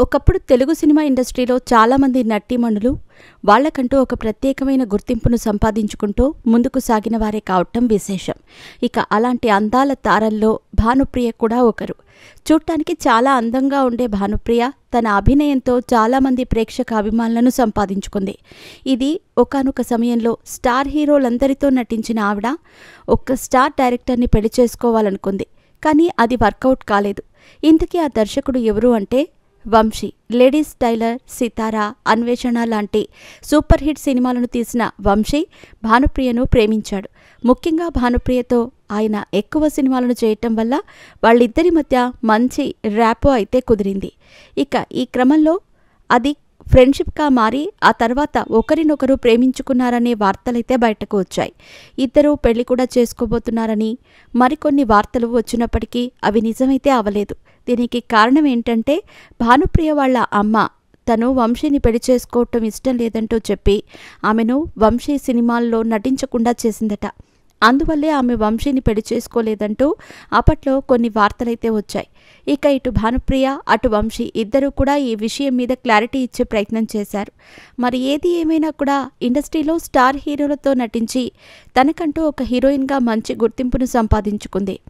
ఒకప్పుడు తెలుగు సినిమా ఇండస్ట్రీలో చాలామంది నటీమణులు వాళ్ళకంటూ ఒక ప్రత్యేకమైన గుర్తింపును సంపాదించుకుంటూ ముందుకు సాగిన వారే కావటం విశేషం. ఇక అలాంటి అందాల తారల్లో భానుప్రియ కూడా ఒకరు. చూడటానికి చాలా అందంగా ఉండే భానుప్రియ తన అభినయంతో చాలామంది ప్రేక్షక అభిమానులను సంపాదించుకుంది. ఇది ఒకానొక సమయంలో స్టార్ హీరోలందరితో నటించిన ఆవిడ ఒక్క స్టార్ డైరెక్టర్ని పెళ్లి చేసుకోవాలనుకుంది. కానీ అది వర్కౌట్ కాలేదు. ఇంతకీ ఆ దర్శకుడు ఎవరు అంటే వంశీ. లేడీస్ టైలర్, సితారా, అన్వేషణ లాంటి సూపర్ హిట్ సినిమాలను తీసిన వంశీ భానుప్రియను ప్రేమించాడు. ముఖ్యంగా భానుప్రియతో ఆయన ఎక్కువ సినిమాలను చేయటం వల్ల వాళ్ళిద్దరి మధ్య మంచి ర్యాపో అయితే కుదిరింది. ఇక ఈ క్రమంలో అది ఫ్రెండ్షిప్గా మారి ఆ తర్వాత ఒకరినొకరు ప్రేమించుకున్నారనే వార్తలైతే బయటకు వచ్చాయి. ఇద్దరూ పెళ్లి కూడా చేసుకోబోతున్నారని మరికొన్ని వార్తలు వచ్చినప్పటికీ అవి నిజమైతే అవలేదు. దీనికి కారణం ఏంటంటే భానుప్రియ వాళ్ళ అమ్మ తను వంశీని పెళ్లి చేసుకోవటం ఇష్టం లేదంటూ చెప్పి ఆమెను వంశీ సినిమాల్లో నటించకుండా చేసిందట. అందువల్లే ఆమె వంశీని పెళ్లి చేసుకోలేదంటూ అప్పట్లో కొన్ని వార్తలైతే వచ్చాయి. ఇక ఇటు భానుప్రియ అటు వంశీ ఇద్దరూ కూడా ఈ విషయం మీద క్లారిటీ ఇచ్చే ప్రయత్నం చేశారు. మరి ఏది ఏమైనా కూడా ఇండస్ట్రీలో స్టార్ హీరోలతో నటించి తనకంటూ ఒక హీరోయిన్గా మంచి గుర్తింపును సంపాదించుకుంది.